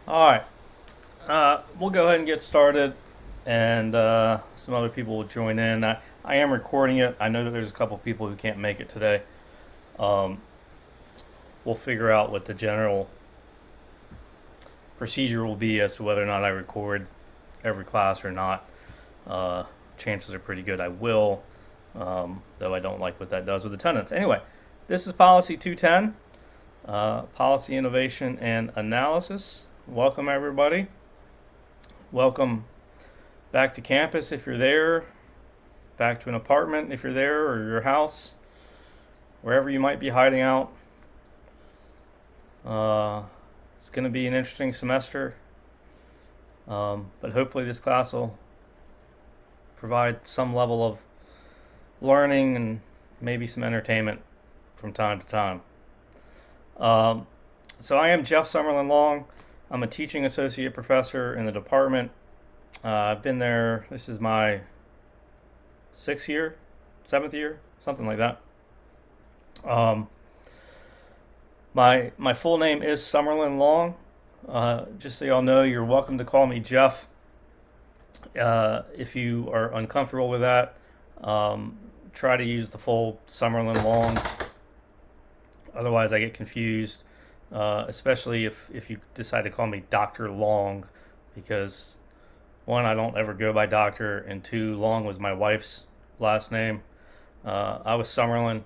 All right, we'll go ahead and get started, and some other people will join in. I am recording it. I know that there's a couple people who can't make it today. Um, we'll figure out what the general procedure will be as to whether or not I record every class or not. Uh, Chances are pretty good I will, though I don't like what that does with attendance. Anyway, this is Policy 210, Policy Innovation and Analysis. Welcome, everybody. Welcome back to campus if you're there, back to an apartment if you're there, or your house, wherever you might be hiding out. Uh, it's going to be an interesting semester, but hopefully this class will provide some level of learning and maybe some entertainment from time to time. Um, so I am Jeff Summerlin-Long. I'm a teaching associate professor in the department. I've been there. This is my sixth year, seventh year, something like that. Um, my full name is Summerlin-Long. Just so y'all know, you're welcome to call me Jeff. If you are uncomfortable with that, um, try to use the full Summerlin-Long. Otherwise, I get confused, especially if you decide to call me Dr. Long, because one, I don't ever go by doctor, and two, Long was my wife's last name. I was Summerlin,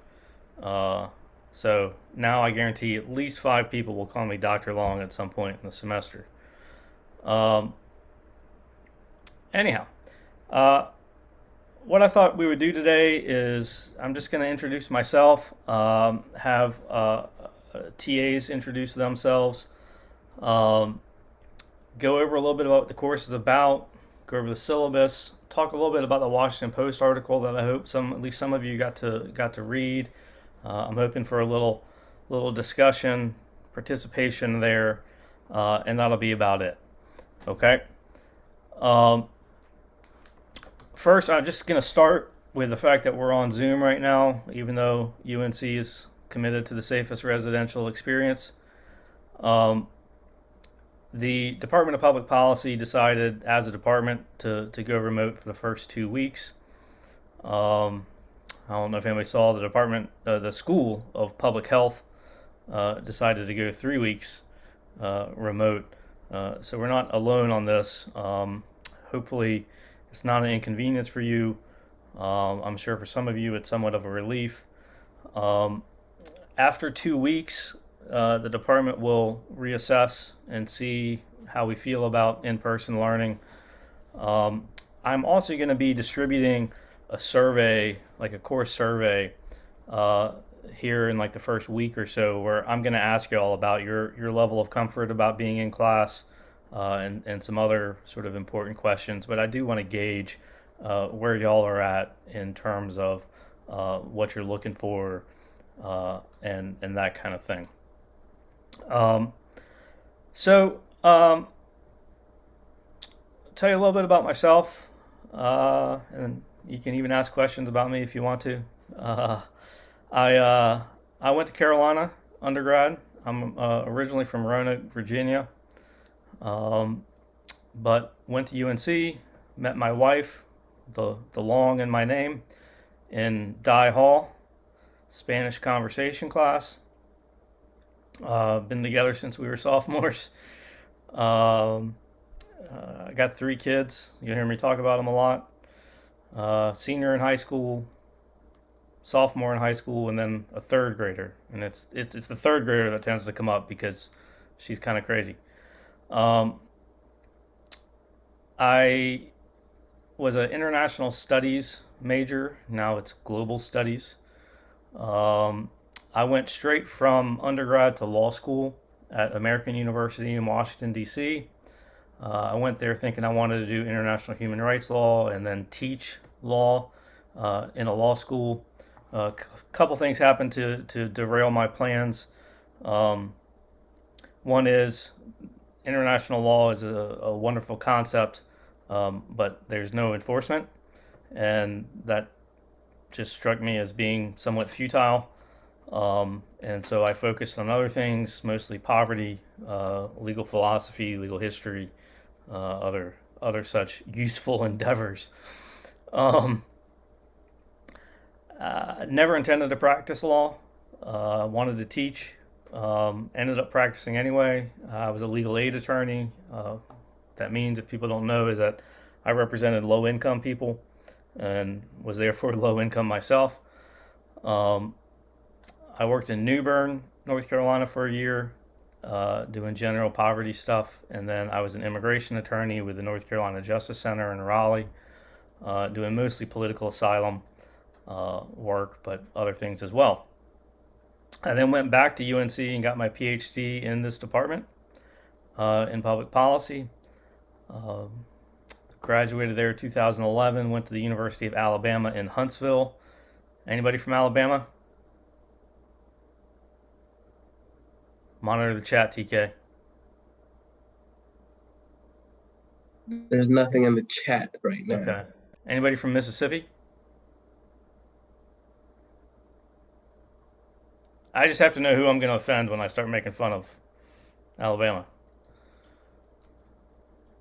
so now I guarantee at least five people will call me Dr. Long at some point in the semester. Um, Anyhow, uh, what I thought we would do today is I'm just going to introduce myself, have TAs introduce themselves, um, go over a little bit about what the course is about, go over the syllabus, talk a little bit about the Washington Post article that I hope at least some of you got to read. I'm hoping for a little discussion, participation there, and that'll be about it. Okay. Um, First, I'm just going to start with the fact that we're on Zoom right now, even though UNC is committed to the safest residential experience. Um, the Department of Public Policy decided, as a department, to go remote for the first 2 weeks. Um, I don't know if anybody saw the School of Public Health decided to go 3 weeks remote. So we're not alone on this. Hopefully, it's not an inconvenience for you. I'm sure for some of you it's somewhat of a relief. Um, After 2 weeks, the department will reassess and see how we feel about in person learning. Um, I'm also going to be distributing a survey, like a course survey, uh, here in like the first week or so, where I'm going to ask you all about your level of comfort about being in class, and some other sort of important questions. But I do want to gauge where y'all are at in terms of what you're looking for, and that kind of thing. Um, so, tell you a little bit about myself, and you can even ask questions about me if you want to. Uh, I uh, I went to Carolina undergrad. I'm originally from Roanoke, Virginia, um, but went to UNC. Met my wife, the long in my name, in Dye Hall, Spanish conversation class. Been together since we were sophomores. Um, I got 3 kids. You hear me talk about them a lot. Senior in high school, sophomore in high school, and then a third grader. And it's the third grader that tends to come up because she's kind of crazy. Um, I was an international studies major. Now it's global studies. Um, I went straight from undergrad to law school at American University in Washington, D.C. I went there thinking I wanted to do international human rights law and then teach law in a law school. A couple things happened to derail my plans. Um, One is international law is a wonderful concept, but there's no enforcement, and that just struck me as being somewhat futile. And so I focused on other things, mostly poverty, legal philosophy, legal history, other such useful endeavors. Um, Never intended to practice law. Wanted to teach. Ended up practicing anyway. I was a legal aid attorney. That means, if people don't know, is that I represented low income people and was therefore low income myself. Um, I worked in New Bern, North Carolina for a year, doing general poverty stuff. And then I was an immigration attorney with the North Carolina Justice Center in Raleigh, doing mostly political asylum work, but other things as well. I then went back to UNC and got my PhD in this department in public policy. Um, Graduated there in 2011. Went to the University of Alabama in Huntsville. Anybody from Alabama? Monitor the chat, TK. There's nothing in the chat right now. Okay. Anybody from Mississippi? I just have to know who I'm going to offend when I start making fun of Alabama.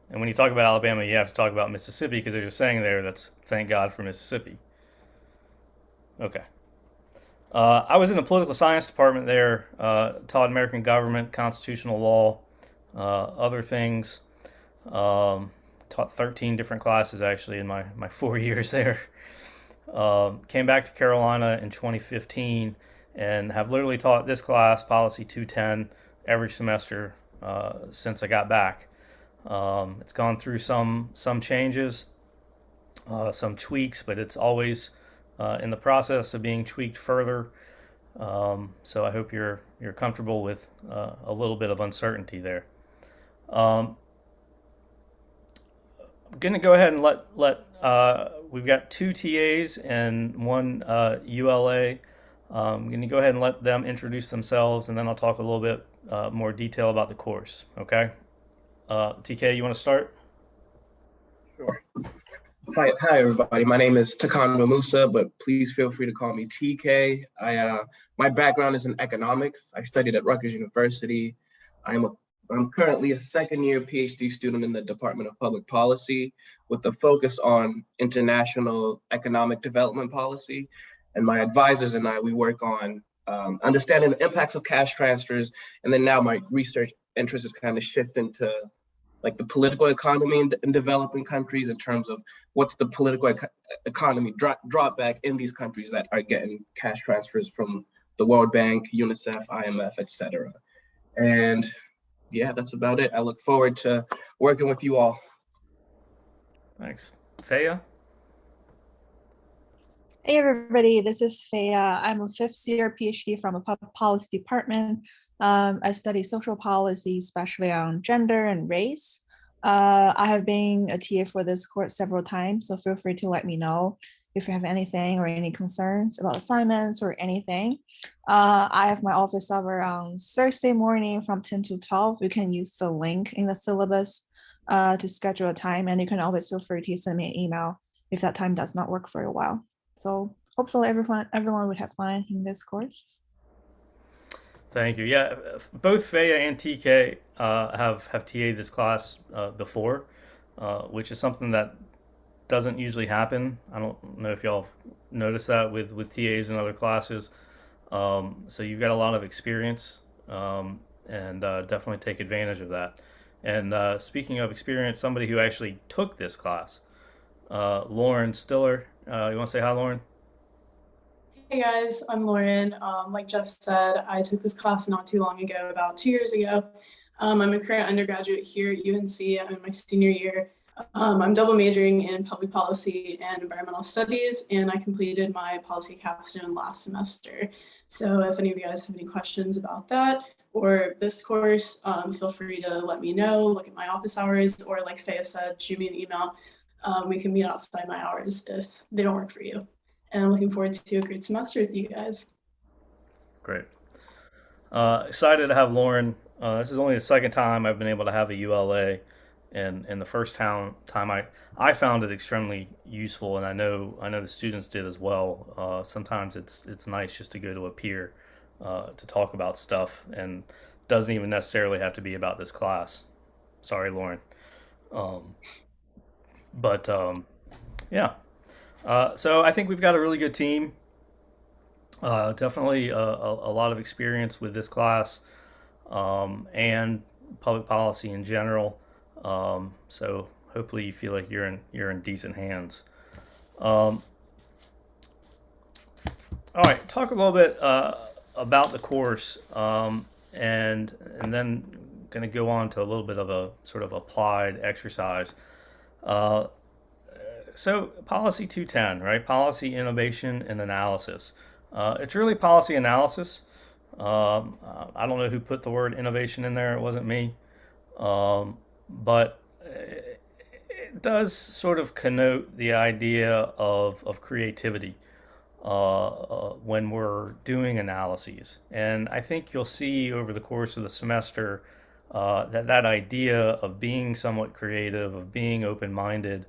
And when you talk about Alabama, you have to talk about Mississippi because there's a saying there that's "Thank God for Mississippi." Okay. I was in the political science department there, taught American government, constitutional law, other things. Taught 13 different classes actually in my 4 years there. Came back to Carolina in 2015 and have literally taught this class, Policy 210, every semester since I got back. It's gone through some changes, some tweaks, but it's always in the process of being tweaked further. So I hope you're comfortable with a little bit of uncertainty there. Um, I'm gonna go ahead and let we've got two TAs and one ULA. I'm gonna go ahead and let them introduce themselves, and then I'll talk a little bit more detail about the course. Okay. TK, you want to start? Sure. Hi, everybody. My name is Takan Musa, but please feel free to call me TK. My background is in economics. I studied at Rutgers University. I'm currently a second-year PhD student in the Department of Public Policy with a focus on international economic development policy. And my advisors and I, we work on understanding the impacts of cash transfers. And then now my research interest is kind of shifting to like the political economy in developing countries in terms of what's the political economy drawback in these countries that are getting cash transfers from the World Bank, UNICEF, IMF, etc. And yeah, that's about it. I look forward to working with you all. Thanks. Thea? Hey everybody, this is Faya. I'm a fifth year PhD from a public policy department. I study social policy, especially on gender and race. I have been a TA for this course several times, so feel free to let me know if you have anything or any concerns about assignments or anything. I have my office hour on Thursday morning from 10 to 12. You can use the link in the syllabus to schedule a time, and you can always feel free to send me an email if that time does not work for a while. So hopefully everyone would have fun in this course. Thank you. Yeah, both Faya and TK have TA'd this class before, which is something that doesn't usually happen. I don't know if y'all have noticed that with TAs in other classes. So you've got a lot of experience, and definitely take advantage of that. And speaking of experience, somebody who actually took this class, Lauren Stiller. You want to say hi, Lauren? Hey guys, I'm Lauren. Like Jeff said, I took this class not too long ago, about 2 years ago. I'm a current undergraduate here at UNC. I'm in my senior year. I'm double majoring in public policy and environmental studies, and I completed my policy capstone last semester. So if any of you guys have any questions about that or this course, feel free to let me know, look at my office hours, or like Faya said, shoot me an email. We can meet outside my hours if they don't work for you. And I'm looking forward to a great semester with you guys. Great. Excited to have Lauren. This is only the second time I've been able to have a ULA, and the first time I found it extremely useful, and I know the students did as well. Sometimes it's nice just to go to a peer to talk about stuff, and doesn't even necessarily have to be about this class. Sorry, Lauren. Um, but yeah, so I think we've got a really good team. Definitely a lot of experience with this class, and public policy in general. So hopefully you feel like you're in decent hands. Um, all right, talk a little bit about the course, and then going to go on to a little bit of a sort of applied exercise. Uh, so policy 210, right? Policy, innovation, and analysis. It's really policy analysis. I don't know who put the word innovation in there. It wasn't me. But it does sort of connote the idea of creativity when we're doing analyses. And I think you'll see over the course of the semester that idea of being somewhat creative, of being open-minded,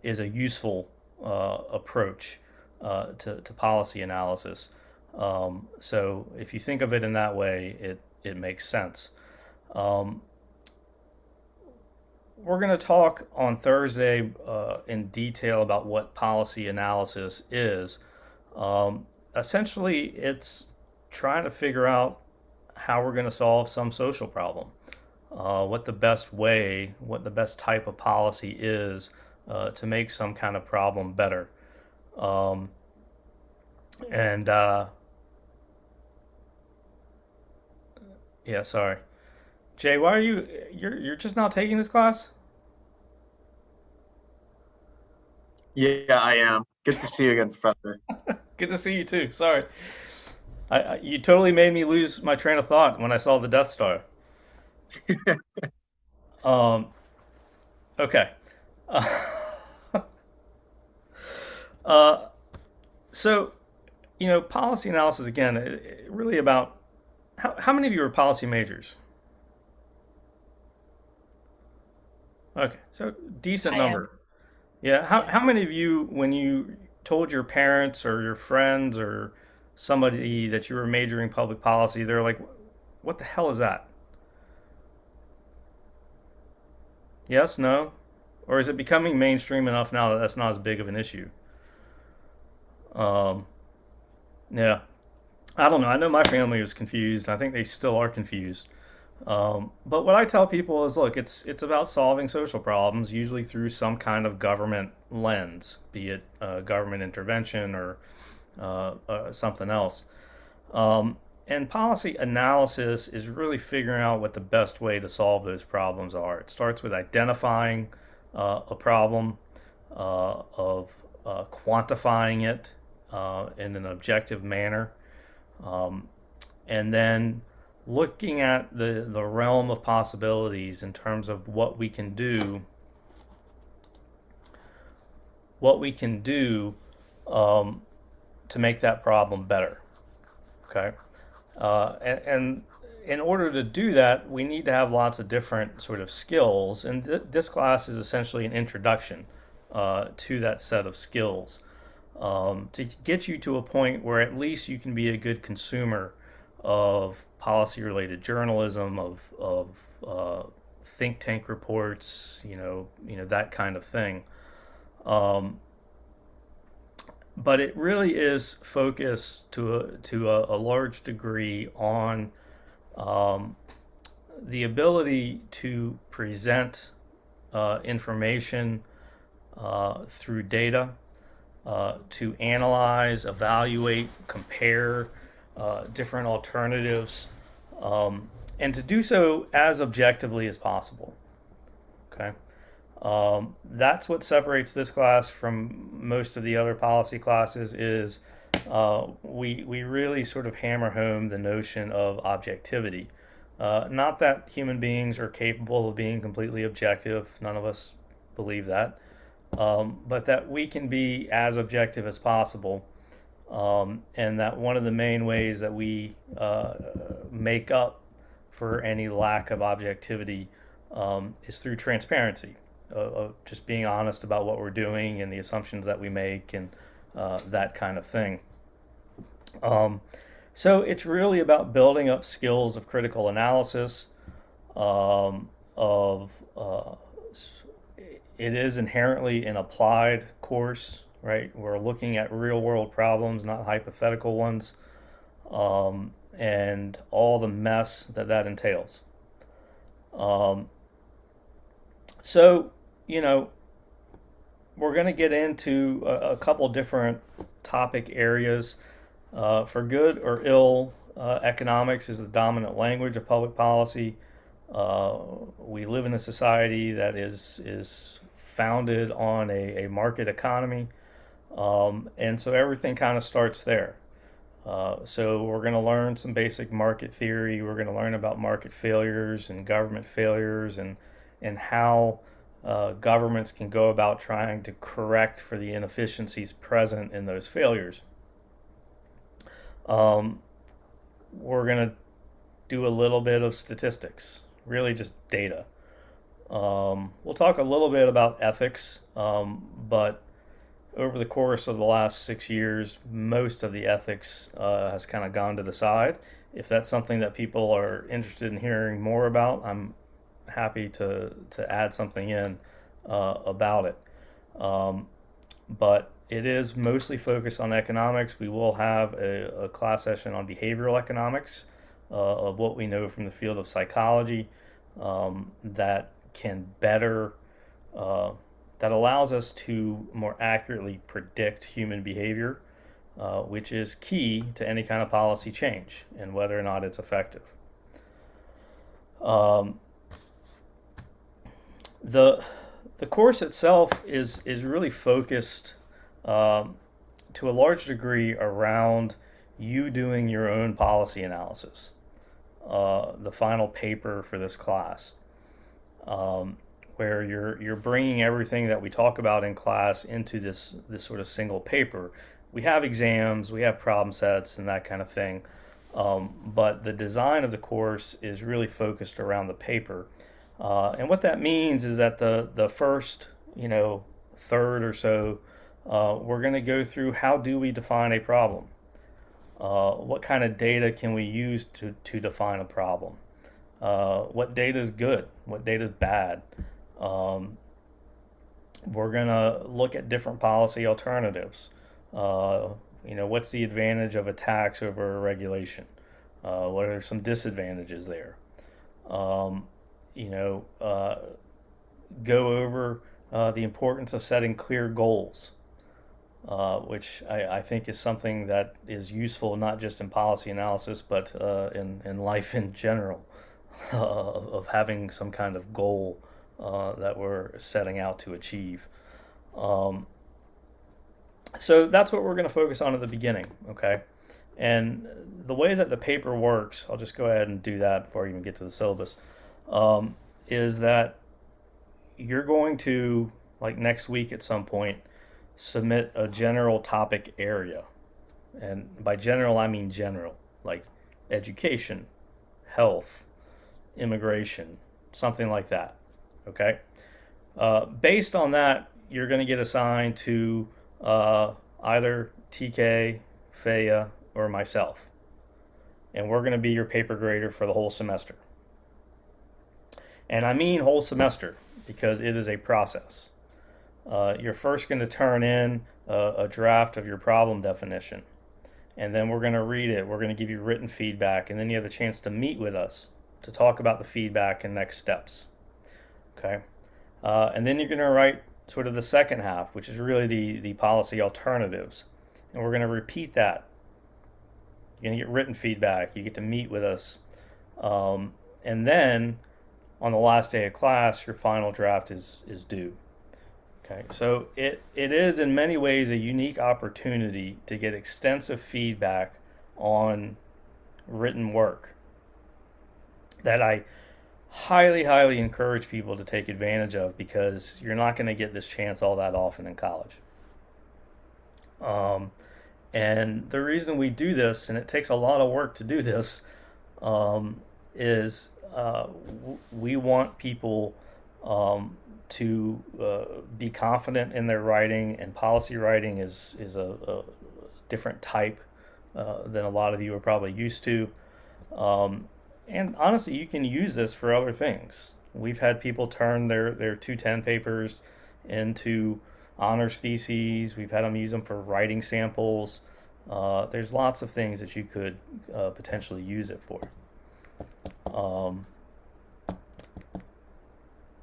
is a useful approach to policy analysis. So if you think of it in that way, it makes sense. Um, we're going to talk on Thursday in detail about what policy analysis is. Essentially, it's trying to figure out how we're going to solve some social problem, what the best way, what the best type of policy is to make some kind of problem better. Um, and yeah, sorry. Jay, why are you're just not taking this class? Yeah, I am. Good to see you again, Professor. Good to see you too. Sorry. You totally made me lose my train of thought when I saw the Death Star. Um, okay. Uh, uh, so, policy analysis again, really about how many of you are policy majors? Okay, so decent I am. number. Yeah, how, Yeah. how many of you, when you told your parents or your friends or somebody that you were majoring public policy, they're like, what the hell is that? Yes, no? Or is it becoming mainstream enough now that that's not as big of an issue? Um, yeah, I don't know. I know my family was confused. I think they still are confused. But what I tell people is, look, it's about solving social problems, usually through some kind of government lens, be it government intervention or something else. Um, and policy analysis is really figuring out what the best way to solve those problems are. It starts with identifying a problem, of quantifying it in an objective manner, um, and then looking at the realm of possibilities in terms of what we can do um, to make that problem better. Okay, and in order to do that, we need to have lots of different sort of skills, and this class is essentially an introduction to that set of skills, to get you to a point where at least you can be a good consumer of policy-related journalism, of think tank reports, that kind of thing. Um, but it really is focused to a large degree on um, the ability to present information through data, to analyze, evaluate, compare different alternatives, and to do so as objectively as possible. Okay. That's what separates this class from most of the other policy classes is we really sort of hammer home the notion of objectivity. Not that human beings are capable of being completely objective. None of us believe that. But that we can be as objective as possible. And that one of the main ways that we make up for any lack of objectivity is through transparency, of just being honest about what we're doing and the assumptions that we make and that kind of thing. Um, So it's really about building up skills of critical analysis, of it is inherently an applied course, right? We're looking at real world problems, not hypothetical ones, and all the mess that that entails. Um, so, you know, we're going to get into a couple different topic areas. For good or ill, economics is the dominant language of public policy. We live in a society that is founded on a market economy, and so everything kind of starts there. So we're going to learn some basic market theory. We're going to learn about market failures and government failures, and how governments can go about trying to correct for the inefficiencies present in those failures. Um, we're going to do a little bit of statistics, really just data. We'll talk a little bit about ethics, but over the course of the last 6 years, most of the ethics has kind of gone to the side. If that's something that people are interested in hearing more about, I'm happy to add something in about it. But it is mostly focused on economics. We will have a class session on behavioral economics, of what we know from the field of psychology, that can better, that allows us to more accurately predict human behavior, which is key to any kind of policy change and whether or not it's effective. Um, the the course itself is really focused, um, to a large degree, around you doing your own policy analysis. The final paper for this class, um, where you're bringing everything that we talk about in class into this sort of single paper. We have exams, we have problem sets, and that kind of thing. But the design of the course is really focused around the paper. And what that means is that the first, third or so, we're going to go through how do we define a problem? What kind of data can we use to define a problem? What data is good? What data is bad? Um, we're going to look at different policy alternatives. What's the advantage of a tax over a regulation? What are some disadvantages there? Um, you know, uh, Go over the importance of setting clear goals, which I think is something that is useful not just in policy analysis, but in life in general, of having some kind of goal that we're setting out to achieve. Um, so that's what we're going to focus on at the beginning, okay? And the way that the paper works, I'll just go ahead and do that before I even get to the syllabus, is that you're going to, like next week at some point, submit a general topic area. And by general, I mean general, like education, health, immigration, something like that. Okay? Based on that, you're going to get assigned to either TK, Faya, or myself. And we're going to be your paper grader for the whole semester. And I mean whole semester because it is a process. You're first going to turn in a draft of your problem definition, and then we're going to read it. We're going to give you written feedback, and then you have the chance to meet with us to talk about the feedback and next steps. Okay, and then you're going to write sort of the second half, which is really the policy alternatives, and we're going to repeat that. You're going to get written feedback. You get to meet with us, and then on the last day of class, your final draft is due. Okay, so it is in many ways a unique opportunity to get extensive feedback on written work that I highly, highly encourage people to take advantage of because you're not going to get this chance all that often in college. And the reason we do this, and it takes a lot of work to do this, is we want people to be confident in their writing, and policy writing is a different type than a lot of you are probably used to. Um, and honestly, you can use this for other things. We've had people turn their 210 papers into honors theses. We've had them use them for writing samples. There's lots of things that you could potentially use it for. Um,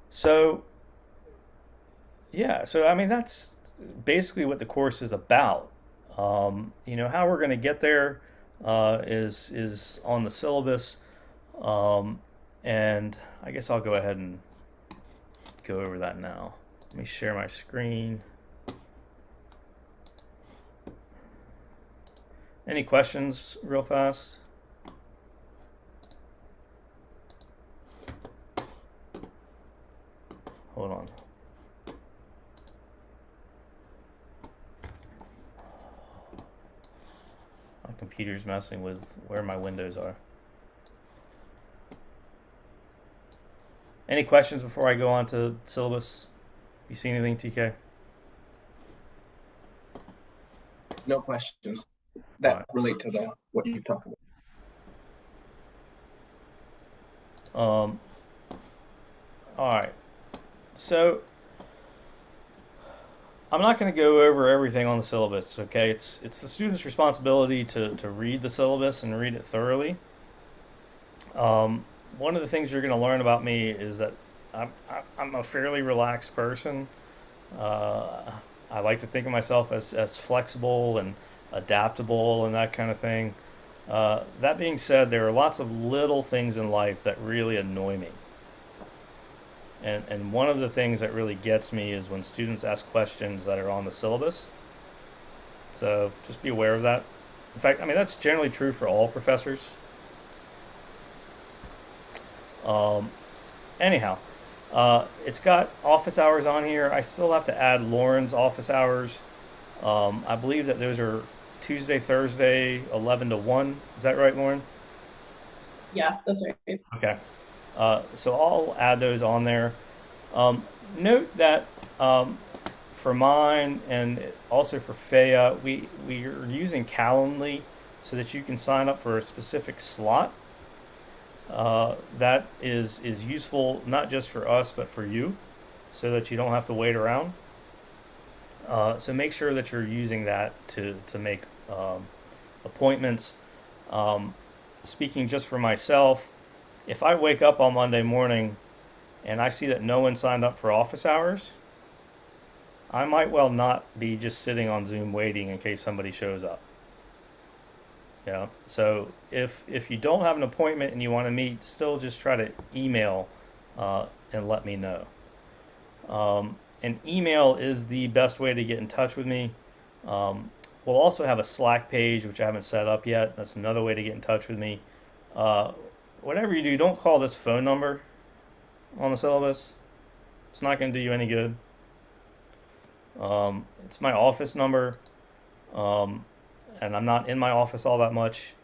so, yeah, so I mean, that's basically what the course is about. How we're going to get there is on the syllabus. Um, and I guess I'll go ahead and go over that now. Let me share my screen. Any questions real fast? Hold on. My computer's messing with where my windows are. Any questions before I go on to syllabus? You see anything, TK? No questions All that right. relate to what you talked about. All right. So I'm not going to go over everything on the syllabus. Okay, it's the student's responsibility to read the syllabus and read it thoroughly. One of the things you're going to learn about me is that I'm a fairly relaxed person. Uh, I like to think of myself as flexible and adaptable and that kind of thing. That being said, there are lots of little things in life that really annoy me. And one of the things that really gets me is when students ask questions that are on the syllabus. So just be aware of that. In fact, I mean, that's generally true for all professors. Um, Anyhow, it's got office hours on here. I still have to add Lauren's office hours. I believe that those are Tuesday, Thursday, 11 to 1. Is that right, Lauren? Yeah, that's right. Okay. So I'll add those on there. Um, Note that for mine and also for Faya, we are using Calendly so that you can sign up for a specific slot. That is useful not just for us but for you, so that you don't have to wait around. So make sure that you're using that to make appointments. Um, Speaking just for myself, if I wake up on Monday morning and I see that no one signed up for office hours, I might well not be just sitting on Zoom waiting in case somebody shows up. Yeah. So if you don't have an appointment and you want to meet, still just try to email and let me know. And email is the best way to get in touch with me. We'll also have a Slack page, which I haven't set up yet. That's another way to get in touch with me. Uh, Whatever you do, don't call this phone number on the syllabus. It's not going to do you any good. It's my office number, um, and I'm not in my office all that much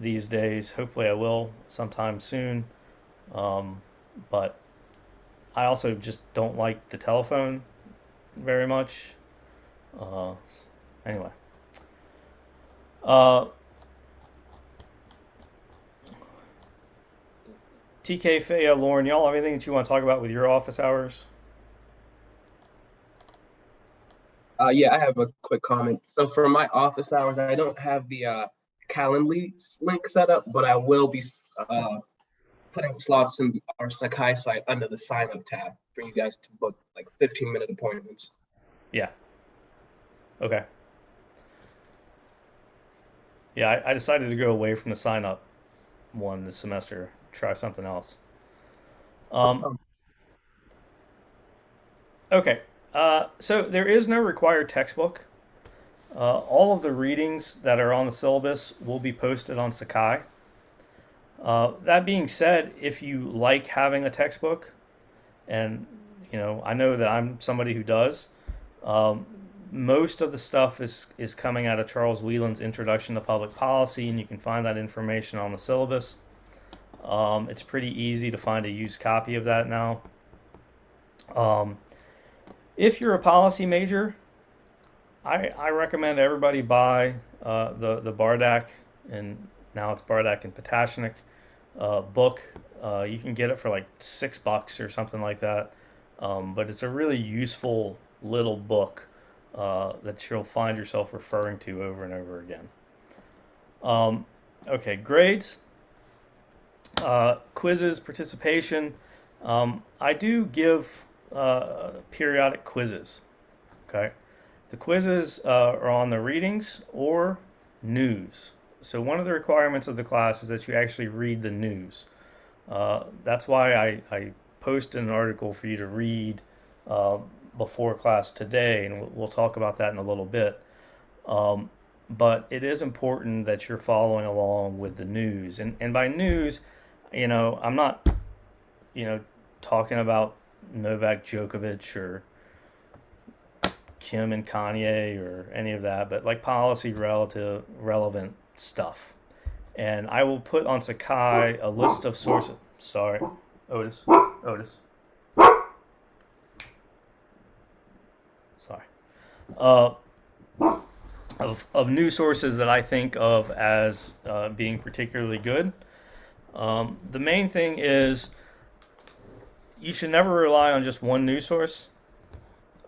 these days. Hopefully, I will sometime soon. But I also just don't like the telephone very much. Uh, anyway. Uh, TK, Faya, Lauren, y'all have anything that you want to talk about with your office hours? Yeah, I have a quick comment. So for my office hours, I don't have the Calendly link set up, but I will be putting slots in our Sakai site under the sign up tab for you guys to book like 15-minute appointments. Yeah. Okay. Yeah, I decided to go away from the sign up one this semester, try something else. Um, okay. So there is no required textbook. All of the readings that are on the syllabus will be posted on Sakai. That being said, if you like having a textbook, and I know that I'm somebody who does, um, most of the stuff is coming out of Charles Whelan's Introduction to Public Policy, and you can find that information on the syllabus. It's pretty easy to find a used copy of that now. If you're a policy major, I recommend everybody buy the Bardak, and now it's Bardak and Patashnik book. You can get it for like $6 or something like that. But it's a really useful little book that you'll find yourself referring to over and over again. Okay, grades, quizzes, participation. I do give periodic quizzes. Okay, the quizzes are on the readings or news. So one of the requirements of the class is that you actually read the news. That's why I posted an article for you to read before class today, and we'll talk about that in a little bit. But it is important that you're following along with the news. And by news, I'm not, talking about Novak Djokovic or Kim and Kanye or any of that, but like policy relevant stuff. And I will put on Sakai a list of sources. Sorry, Otis. Sorry. Of news sources that I think of as being particularly good. The main thing is you should never rely on just one news source.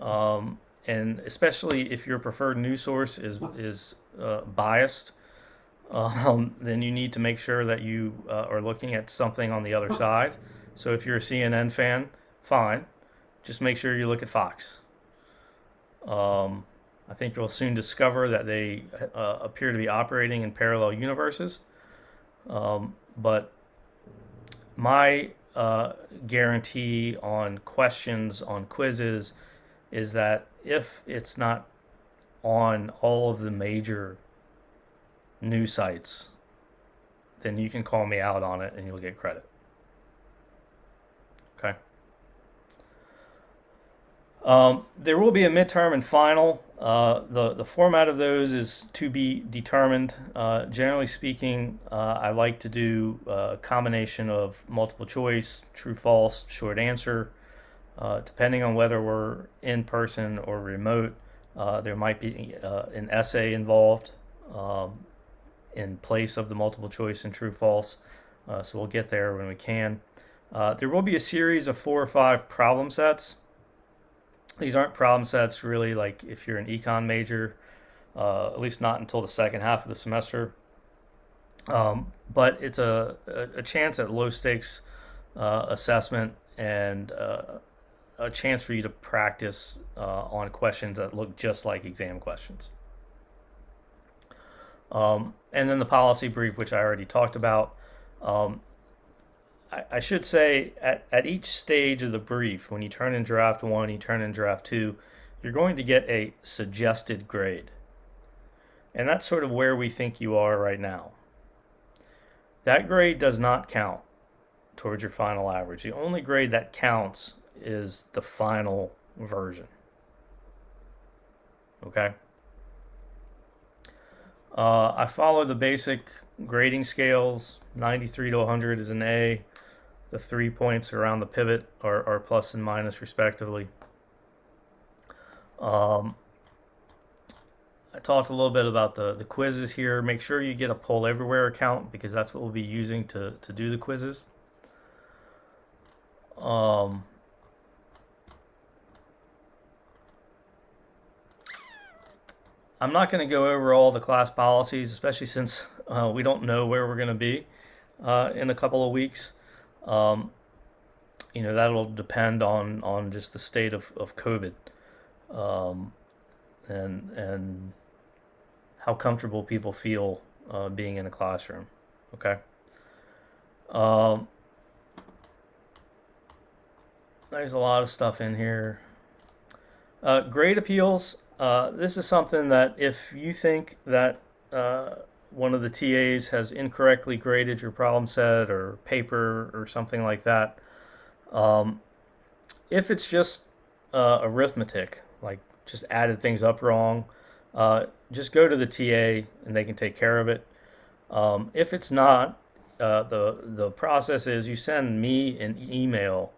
And especially if your preferred news source is biased, then you need to make sure that you are looking at something on the other side. So if you're a CNN fan, fine. Just make sure you look at Fox. I think you'll soon discover that they appear to be operating in parallel universes. But my guarantee on questions, on quizzes, is that if it's not on all of the major news sites, then you can call me out on it and you'll get credit. Okay. There will be a midterm and final. The format of those is to be determined. Generally speaking, I like to do a combination of multiple choice, true, false, short answer. Depending on whether we're in person or remote, there might be an essay involved in place of the multiple choice and true, false. So we'll get there when we can. There will be a series of 4 or 5 problem sets. These aren't problem sets really like if you're an econ major, at least not until the second half of the semester. But it's a chance at low stakes assessment and a chance for you to practice on questions that look just like exam questions. And then the policy brief, which I already talked about. I should say at each stage of the brief, when you turn in draft 1, you turn in draft 2, you're going to get a suggested grade. And that's sort of where we think you are right now. That grade does not count towards your final average. The only grade that counts is the final version. Okay? I follow the basic grading scales. 93 to 100 is an A. The 3 points around the pivot are plus and minus respectively. I talked a little bit about the quizzes here. Make sure you get a poll everywhere account because that's what we'll be using to do the quizzes. I'm not going to go over all the class policies, especially since we don't know where we're going to be in a couple of weeks. That'll depend on just the state of COVID and how comfortable people feel being in a classroom. Okay. There's a lot of stuff in here. Grade appeals. This is something that if you think that one of the TAs has incorrectly graded your problem set or paper or something like that, if it's just arithmetic, like just added things up wrong, just go to the TA and they can take care of it. If it's not, the process is you send me an email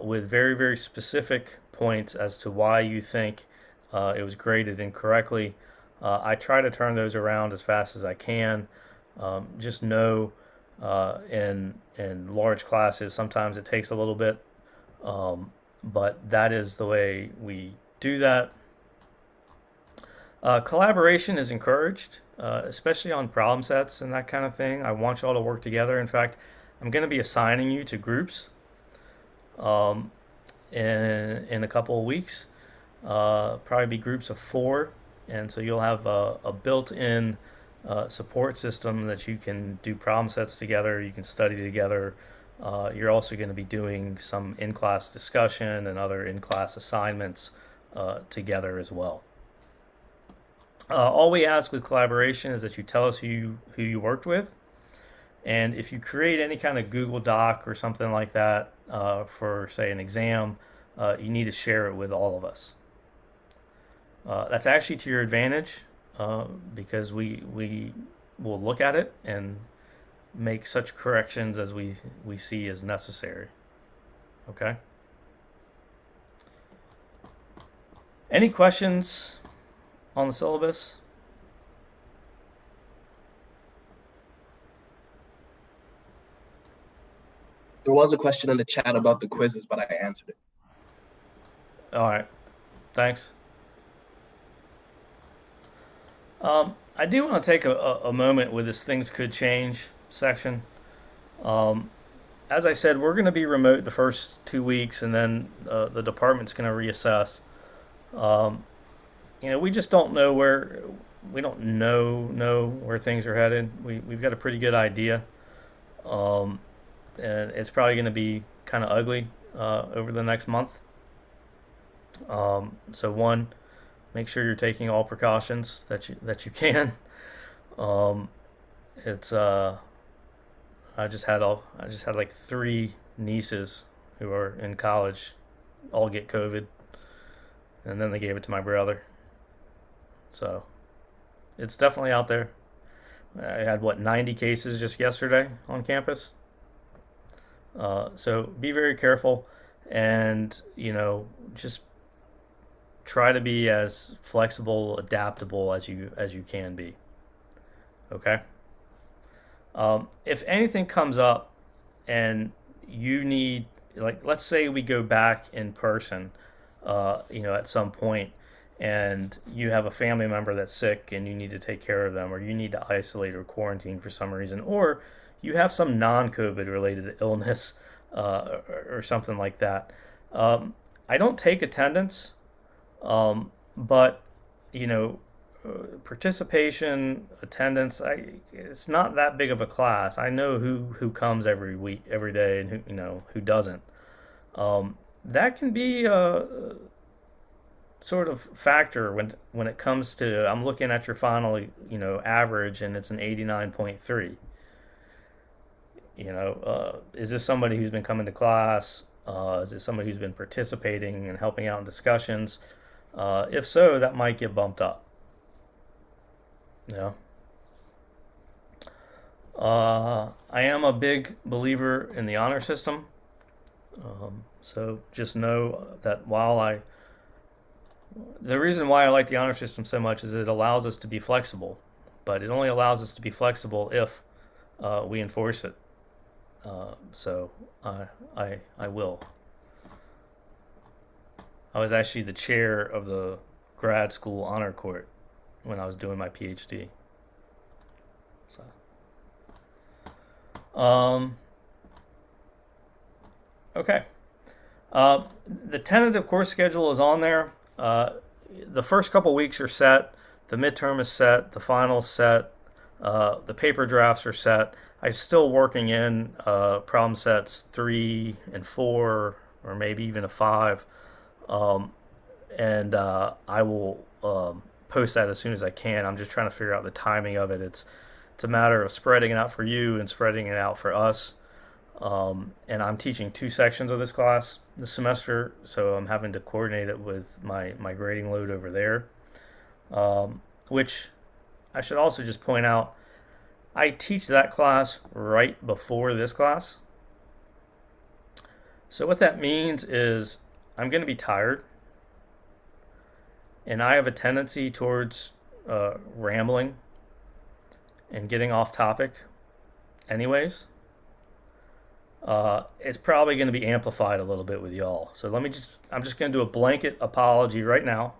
with very, very specific points as to why you think it was graded incorrectly. I try to turn those around as fast as I can. Just know in large classes, sometimes it takes a little bit, but that is the way we do that. Collaboration is encouraged, especially on problem sets and that kind of thing. I want you all to work together. In fact, I'm going to be assigning you to groups um, in a couple of weeks. Probably be groups of 4, and so you'll have a built-in support system that you can do problem sets together. You can study together. You're also going to be doing some in-class discussion and other in-class assignments together as well. All we ask with collaboration is that you tell us who you worked with, and if you create any kind of Google Doc or something like that for, say, an exam, you need to share it with all of us. That's actually to your advantage because we will look at it and make such corrections as we see as necessary. Okay? Any questions on the syllabus? There was a question in the chat about the quizzes, but I answered it. All right. Thanks. I do want to take a moment with this things could change section. As I said, we're going to be remote the first 2 weeks, and then the department's going to reassess. We just don't know we don't know where things are headed. We've got a pretty good idea, and it's probably going to be kind of ugly over the next month. So one, make sure you're taking all precautions that you can. It's I just had like 3 nieces who are in college all get COVID, and then they gave it to my brother. So it's definitely out there. I had 90 cases just yesterday on campus. So be very careful, and just try to be as flexible, adaptable as you can be. Okay. If anything comes up and you need, like, let's say we go back in person, at some point, and you have a family member that's sick and you need to take care of them, or you need to isolate or quarantine for some reason, or you have some non-COVID related illness or something like that. I don't take attendance, but participation, attendance, it's not that big of a class. I know who comes every week, every day, and who doesn't. That can be a sort of factor when it comes to, I'm looking at your final average, and it's an 89.3. Is this somebody who's been coming to class? Is it somebody who's been participating and helping out in discussions? If so, that might get bumped up. I am a big believer in the honor system. So just know that the reason why I like the honor system so much is it allows us to be flexible, but it only allows us to be flexible if we enforce it. So I will. I was actually the chair of the grad school honor court when I was doing my PhD. So, okay. The tentative course schedule is on there. The first couple weeks are set. The midterm is set. The final is set. The paper drafts are set. I'm still working in problem sets 3 and 4, or maybe even a 5. And I will post that as soon as I can. I'm just trying to figure out the timing of it. It's a matter of spreading it out for you and spreading it out for us. And I'm teaching 2 sections of this class this semester, so I'm having to coordinate it with my grading load over there. Which I should also just point out, I teach that class right before this class. So what that means is I'm going to be tired, and I have a tendency towards rambling and getting off topic, anyways, it's probably going to be amplified a little bit with y'all. So I'm just going to do a blanket apology right now.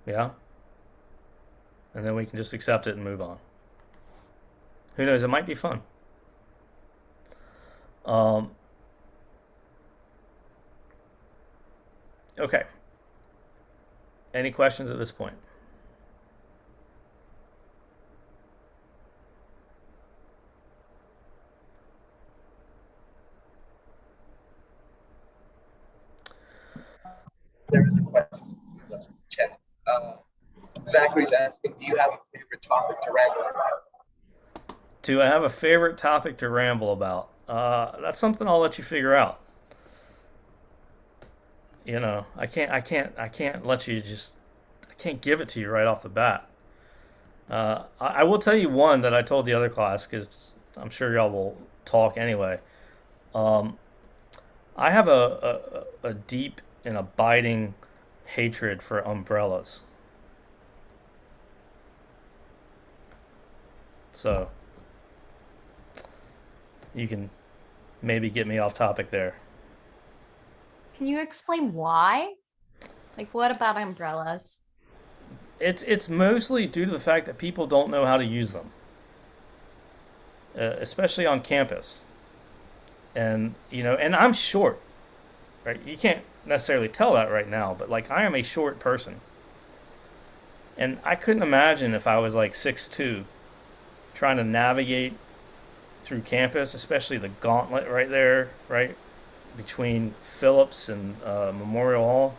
Yeah. And then we can just accept it and move on. Who knows? It might be fun. Um, okay. Any questions at this point? There is a question in the chat. Zachary's asking, do you have a favorite topic to ramble about? Do I have a favorite topic to ramble about? That's something I'll let you figure out. You know, I can't let you just, I can't give it to you right off the bat. I will tell you one that I told the other class because I'm sure y'all will talk anyway. Um, I have a deep and abiding hatred for umbrellas. So you can maybe get me off topic there. Can you explain why? Like, what about umbrellas? It's mostly due to the fact that people don't know how to use them, especially on campus. And and I'm short, right? You can't necessarily tell that right now, but like I am a short person, and I couldn't imagine if I was like 6'2", trying to navigate through campus, especially the gauntlet right there, right between Phillips and Memorial Hall.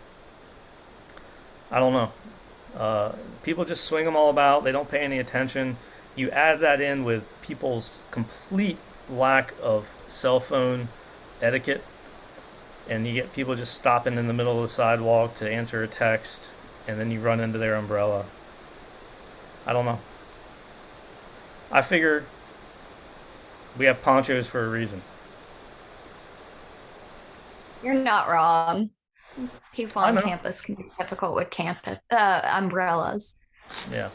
I don't know. People just swing them all about. They don't pay any attention. You add that in with people's complete lack of cell phone etiquette, and you get people just stopping in the middle of the sidewalk to answer a text, and then you run into their umbrella. I don't know. I figure we have ponchos for a reason. You're not wrong. People I on know. campus can be difficult with umbrellas. Yeah.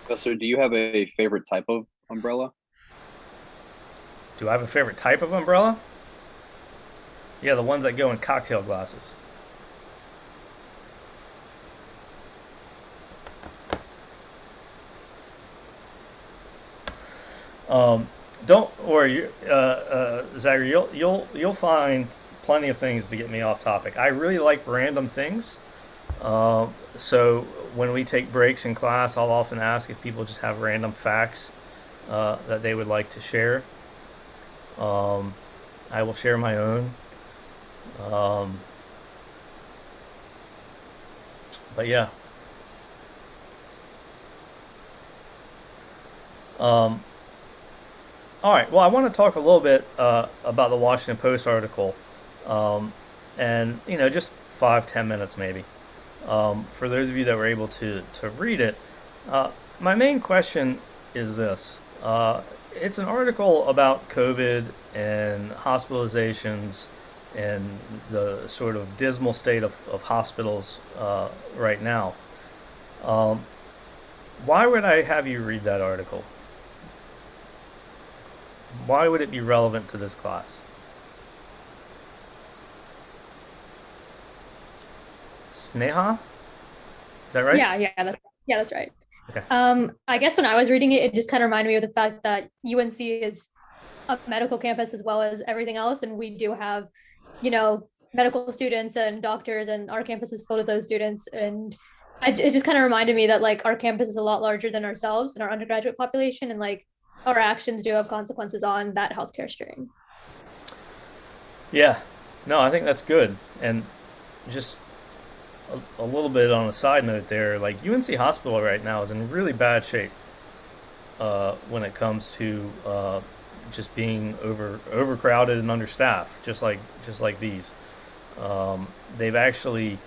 Professor, do you have a favorite type of umbrella? Do I have a favorite type of umbrella? Yeah, the ones that go in cocktail glasses. Don't worry, Zachary. You'll find plenty of things to get me off topic. I really like random things. So when we take breaks in class, I'll often ask if people just have random facts that they would like to share. I will share my own. But yeah. All right. Well, I want to talk a little bit about the Washington Post article, and just 5-10 minutes maybe. For those of you that were able to read it, my main question is this: it's an article about COVID and hospitalizations and the sort of dismal state of hospitals right now. Why would I have you read that article? Why would it be relevant to this class? Sneha? Is that right? That's right. Okay. I guess when I was reading it, it just kind of reminded me of the fact that UNC is a medical campus as well as everything else, and we do have, medical students and doctors, and our campus is full of those students. And it just kind of reminded me that like our campus is a lot larger than ourselves and our undergraduate population, and like our actions do have consequences on that healthcare stream. Yeah. No, I think that's good. And just a little bit on a side note there, like UNC Hospital right now is in really bad shape when it comes to just being overcrowded and understaffed, just like these. They've actually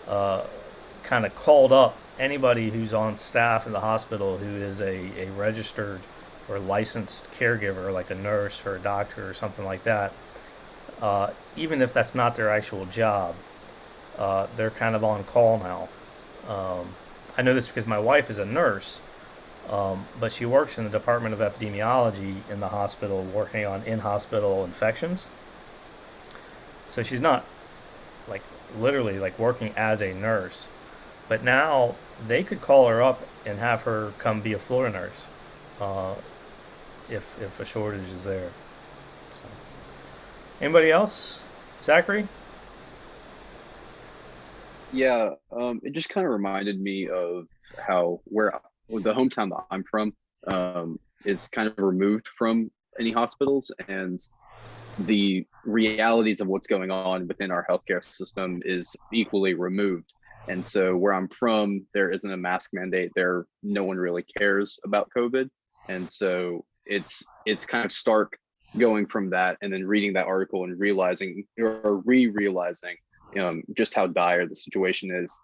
kind of called up anybody who's on staff in the hospital who is a registered or licensed caregiver, like a nurse or a doctor or something like that, even if that's not their actual job. they're kind of on call now. I know this because my wife is a nurse, but she works in the Department of Epidemiology in the hospital, working on in-hospital infections. So she's not like literally like working as a nurse, but now they could call her up and have her come be a floor nurse, uh, if a shortage is there. So. Anybody else? Zachary? Yeah, it just kind of reminded me of how the hometown that I'm from is kind of removed from any hospitals, and the realities of what's going on within our healthcare system is equally removed. And so where I'm from, there isn't a mask mandate. No one really cares about COVID. And so it's kind of stark going from that and then reading that article and realizing or re-realizing just how dire the situation is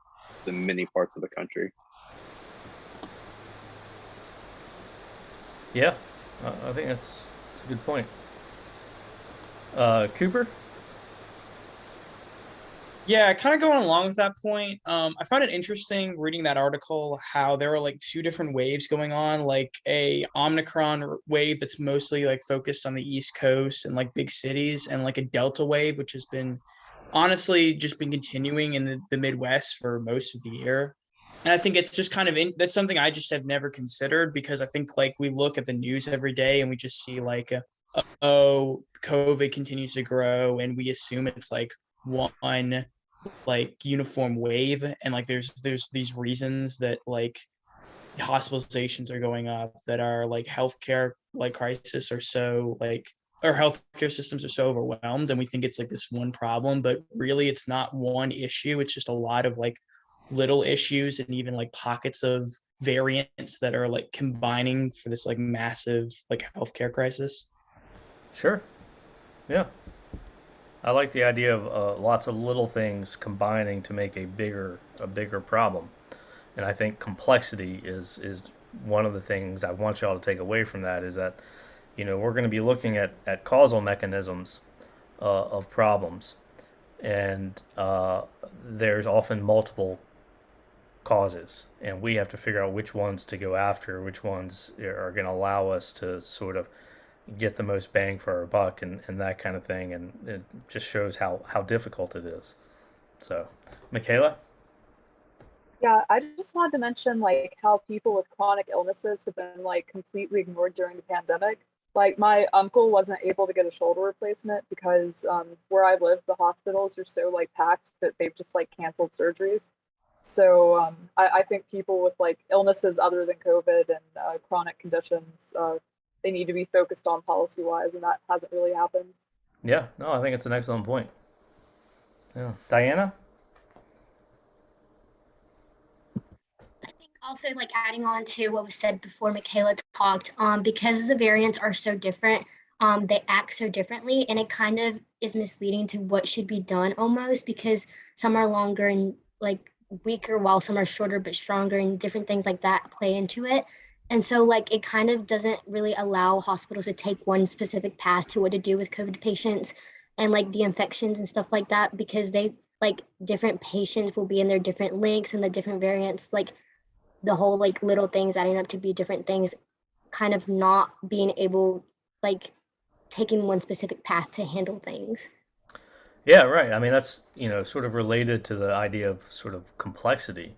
in many parts of the country. Yeah, I think that's a good point. Cooper? Yeah, kind of going along with that point. I found it interesting reading that article how there were like two different waves going on, like a Omicron wave that's mostly like focused on the East Coast and like big cities, and like a Delta wave, which has been honestly just been continuing in the Midwest for most of the year. And I think it's just kind of that's something I just have never considered, because I think like we look at the news every day and we just see like, oh, COVID continues to grow, and we assume it's like one like uniform wave, and like there's these reasons that like hospitalizations are going up, that are like healthcare like crisis are so like our healthcare systems are so overwhelmed, and we think it's like this one problem, but really it's not one issue. It's just a lot of like little issues and even like pockets of variants that are like combining for this like massive like healthcare crisis. Sure. Yeah. I like the idea of lots of little things combining to make a bigger problem, and I think complexity is one of the things I want y'all to take away from that is that we're going to be looking at causal mechanisms of problems, and there's often multiple causes, and we have to figure out which ones to go after, which ones are going to allow us to sort of get the most bang for our buck and that kind of thing. And it just shows how difficult it is. So, Michaela? Yeah, I just wanted to mention like how people with chronic illnesses have been like completely ignored during the pandemic. Like my uncle wasn't able to get a shoulder replacement because where I live, the hospitals are so like packed that they've just like canceled surgeries. So I think people with like illnesses other than COVID and chronic conditions, they need to be focused on policy wise, and that hasn't really happened. Yeah, no, I think it's an excellent point. Yeah. Diana? I think also like adding on to what was said before Michaela talked, because the variants are so different, they act so differently, and it kind of is misleading to what should be done almost, because some are longer and like weaker while some are shorter but stronger, and different things like that play into it. And so like it kind of doesn't really allow hospitals to take one specific path to what to do with COVID patients and like the infections and stuff like that, because they like different patients will be in their different links and the different variants, like the whole like little things adding up to be different things, kind of not being able like taking one specific path to handle things. Yeah, right. I mean, that's sort of related to the idea of sort of complexity.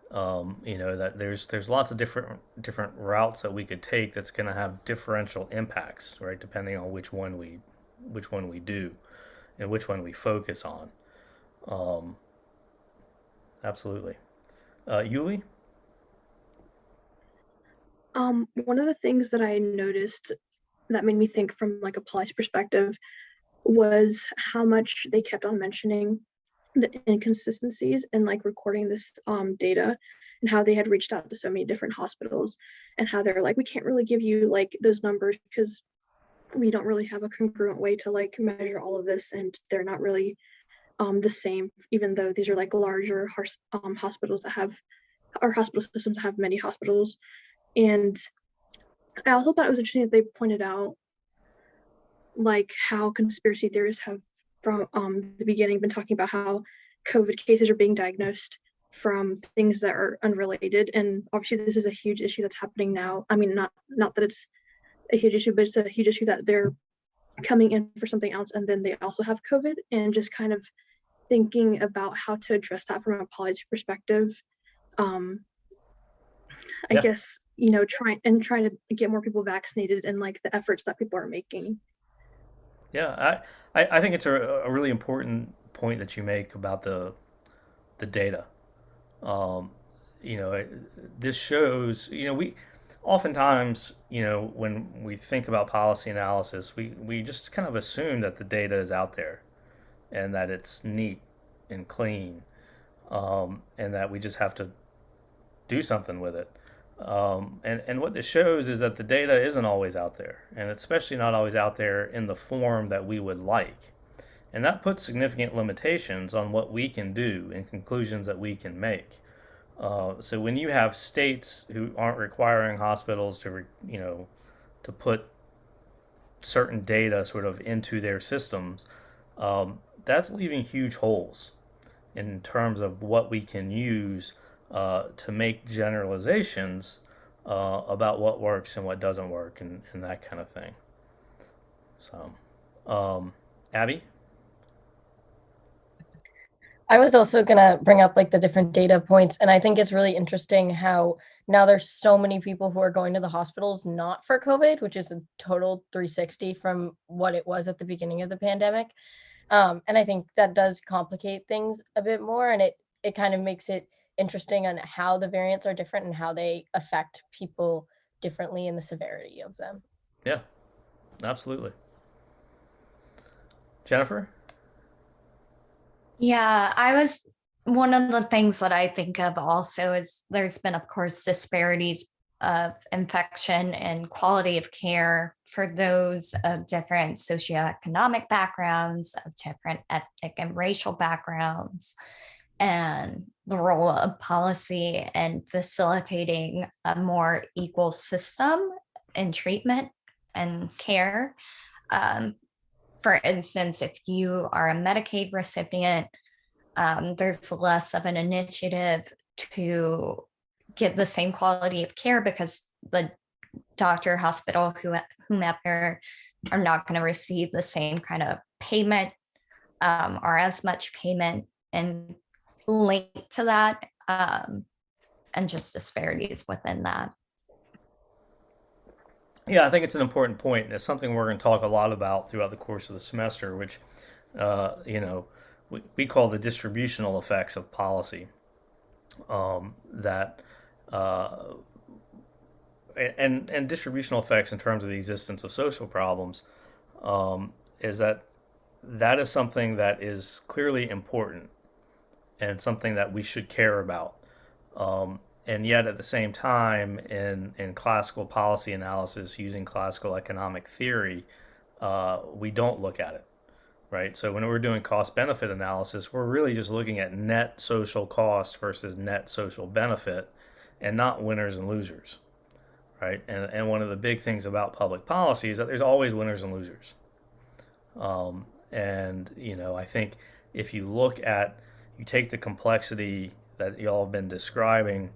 That there's lots of different routes that we could take that's going to have differential impacts, right? Depending on which one we do and which one we focus on. Um, Absolutely. Yuli? One of the things that I noticed that made me think from like a policy perspective was how much they kept on mentioning the inconsistencies in like recording this data, and how they had reached out to so many different hospitals, and how they're like, we can't really give you like those numbers because we don't really have a congruent way to like measure all of this, and they're not really the same, even though these are like larger hospitals that have, our hospital systems that have many hospitals. And I also thought it was interesting that they pointed out like how conspiracy theorists have from the beginning been talking about how COVID cases are being diagnosed from things that are unrelated. And obviously this is a huge issue that's happening now. I mean, not that it's a huge issue, but it's a huge issue that they're coming in for something else and then they also have COVID, and just kind of thinking about how to address that from a policy perspective. I Yeah. guess, trying to get more people vaccinated and like the efforts that people are making. Yeah, I think it's a really important point that you make about the data. Um, this shows, we oftentimes, when we think about policy analysis, we just kind of assume that the data is out there and that it's neat and clean, and that we just have to do something with it. And what this shows is that the data isn't always out there, and especially not always out there in the form that we would like. And that puts significant limitations on what we can do and conclusions that we can make. So when you have states who aren't requiring hospitals to put certain data sort of into their systems, that's leaving huge holes in terms of what we can use to make generalizations about what works and what doesn't work, and that kind of thing. So, Abby? I was also gonna bring up like the different data points, and I think it's really interesting how now there's so many people who are going to the hospitals not for COVID, which is a total 360 from what it was at the beginning of the pandemic. And I think that does complicate things a bit more, and it kind of makes it interesting on how the variants are different and how they affect people differently in the severity of them. Yeah, absolutely. Jennifer? Yeah, one of the things that I think of also is there's been, of course, disparities of infection and quality of care for those of different socioeconomic backgrounds, of different ethnic and racial backgrounds, and the role of policy in facilitating a more equal system in treatment and care. Um, for instance, if you are a Medicaid recipient, there's less of an initiative to get the same quality of care because the doctor, hospital, whomever are not going to receive the same kind of payment or as much payment, and linked to that, and just disparities within that. Yeah, I think it's an important point. It's something we're going to talk a lot about throughout the course of the semester, which, we call the distributional effects of policy. That and distributional effects in terms of the existence of social problems, is that is something that is clearly important and something that we should care about. And yet, at the same time, in classical policy analysis using classical economic theory, we don't look at it, right? So when we're doing cost benefit analysis, we're really just looking at net social cost versus net social benefit, and not winners and losers, right? And one of the big things about public policy is that there's always winners and losers. And I think if you take the complexity that y'all have been describing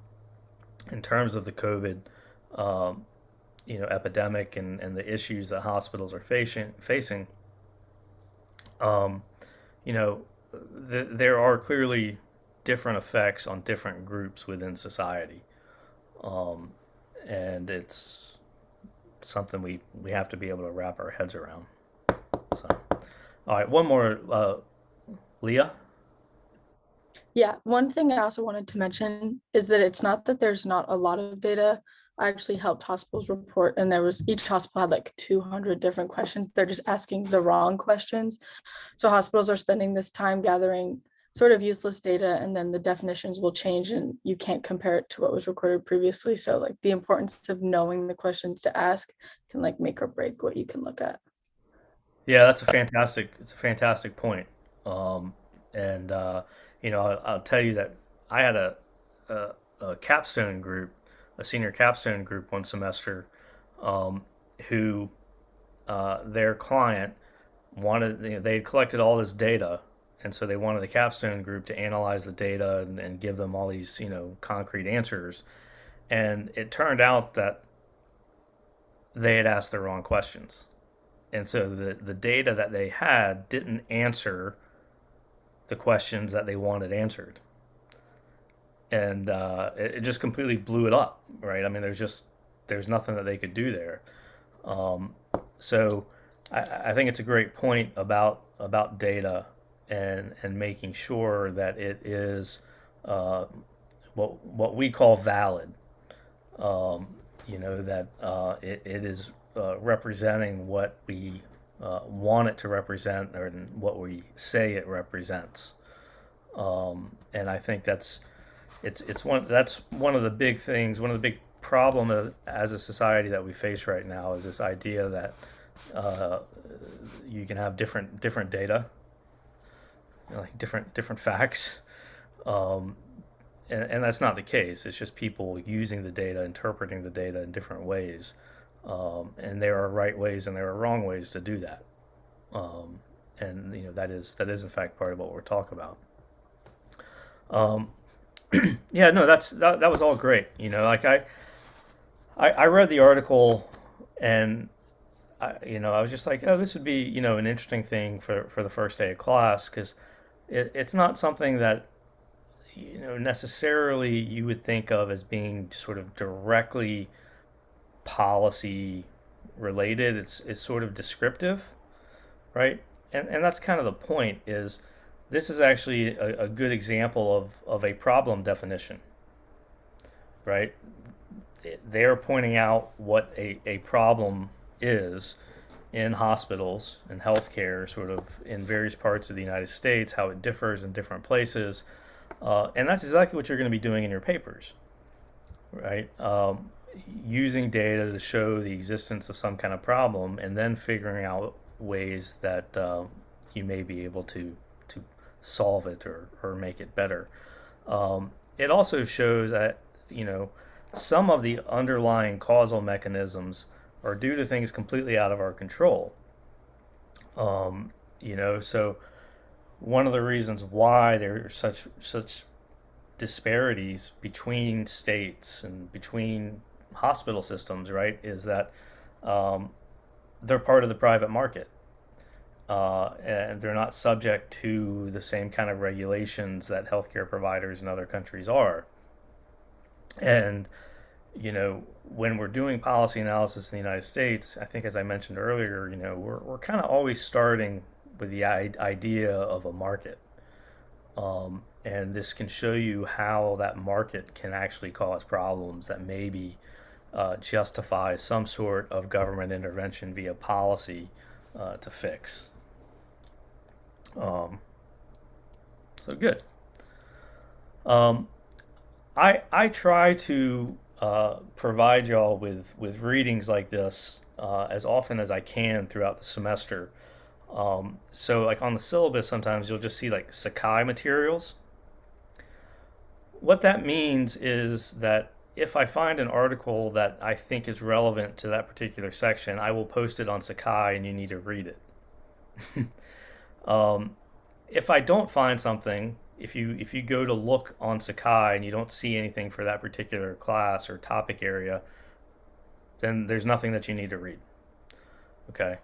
in terms of the COVID, epidemic and the issues that hospitals are facing, there are clearly different effects on different groups within society, and it's something we have to be able to wrap our heads around. So, all right, one more, Leah. Yeah, one thing I also wanted to mention is that it's not that there's not a lot of data. I actually helped hospitals report, and each hospital had like 200 different questions. They're just asking the wrong questions. So hospitals are spending this time gathering sort of useless data, and then the definitions will change and you can't compare it to what was recorded previously. So like the importance of knowing the questions to ask can like make or break what you can look at. Yeah, it's a fantastic point. And I'll tell you that I had a capstone group, a senior capstone group one semester, who their client wanted, they had collected all this data And so they wanted the capstone group to analyze the data and give them all these, concrete answers. And it turned out that they had asked the wrong questions. And so the data that they had didn't answer the questions that they wanted answered. And it just completely blew it up, right? I mean, there's nothing that they could do there. So I think it's a great point about data and making sure that it is what we call valid. That it is representing what we want it to represent, or what we say it represents. And I think that's one of the big things, one of the big problems as a society that we face right now, is this idea that you can have different data, like different facts, and that's not the case. It's just people using the data, interpreting the data in different ways, and there are right ways and there are wrong ways to do that, and that is in fact part of what we're talking about. Yeah, no, that was all great. Like I read the article, and I was just like, oh, this would be an interesting thing for the first day of class, because it's not something that necessarily you would think of as being sort of directly policy related. It's sort of descriptive, right? And that's kind of the point. Is this is actually a good example of a problem definition, right? They're pointing out what a problem is in hospitals and healthcare, sort of in various parts of the United States, how it differs in different places. And that's exactly what you're going to be doing in your papers, right? Using data to show the existence of some kind of problem, and then figuring out ways that you may be able to solve it or make it better. It also shows that some of the underlying causal mechanisms are due to things completely out of our control. So one of the reasons why there are such disparities between states and between hospital systems, right, is that they're part of the private market, and they're not subject to the same kind of regulations that healthcare providers in other countries are. And when we're doing policy analysis in the United States, I think, as I mentioned earlier, we're kind of always starting with the idea of a market. And this can show you how that market can actually cause problems that maybe justify some sort of government intervention via policy to fix. So good. I try to provide y'all with readings like this as often as I can throughout the semester. So like on the syllabus, sometimes you'll just see like Sakai materials. What that means is that if I find an article that I think is relevant to that particular section, I will post it on Sakai and you need to read it. If I don't find something, if you go to look on Sakai and you don't see anything for that particular class or topic area, then there's nothing that you need to read. Okay.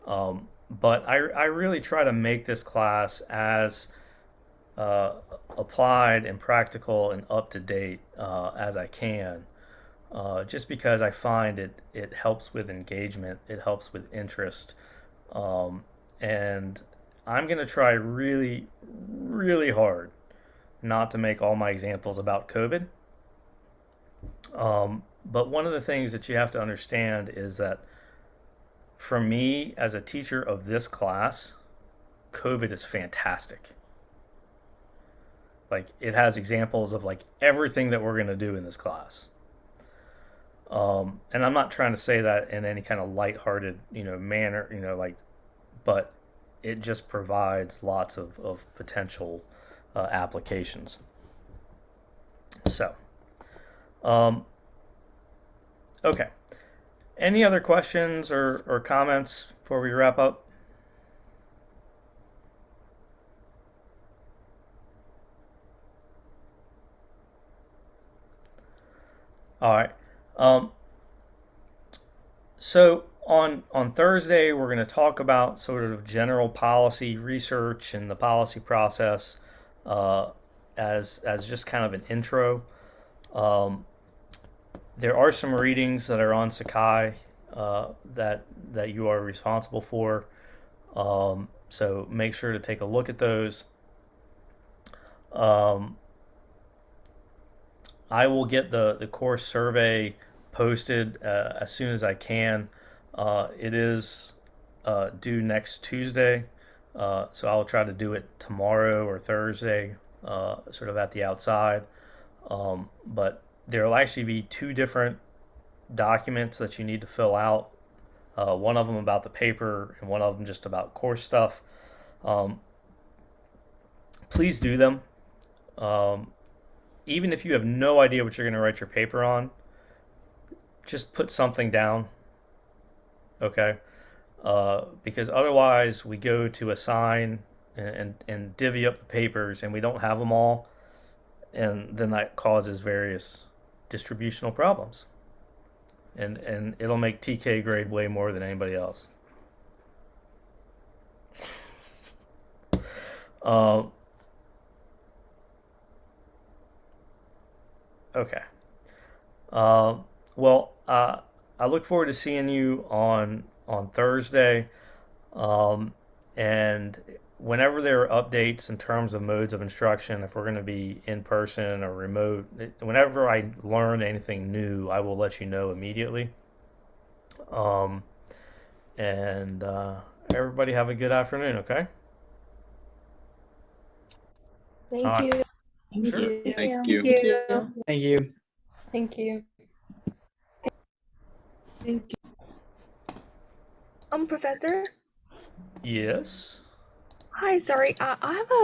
But I really try to make this class as applied and practical and up to date as I can, just because I find it helps with engagement, it helps with interest, and I'm going to try really, really hard not to make all my examples about COVID. But one of the things that you have to understand is that for me, as a teacher of this class, COVID is fantastic. Like, it has examples of like everything that we're going to do in this class. And I'm not trying to say that in any kind of lighthearted, manner, but it just provides lots of potential applications. So, okay. Any other questions or comments before we wrap up? All right. Um, so on Thursday, we're going to talk about sort of general policy research and the policy process uh, as just kind of an intro. Um, there are some readings that are on Sakai that you are responsible for. So make sure to take a look at those. Um, I will get the course survey posted as soon as I can. It is due next Tuesday, so I'll try to do it tomorrow or Thursday, sort of at the outside. But there will actually be two different documents that you need to fill out. One of them about the paper, and one of them just about course stuff. Um, please do them. Um, Even if you have no idea what you're going to write your paper on, just put something down, okay? Because otherwise, we go to assign and divvy up the papers, and we don't have them all, and then that causes various distributional problems, and it'll make TK grade way more than anybody else. Um, okay. Uh, well, I look forward to seeing you on Thursday. Um, and whenever there are updates in terms of modes of instruction, if we're going to be in person or remote, whenever I learn anything new, I will let you know immediately. Um, and everybody have a good afternoon, okay? Thank All right. you. Thank Sure. you. Thank you. Thank you. Thank you. Thank you. Thank you. Professor? Yes. Hi, sorry. I have a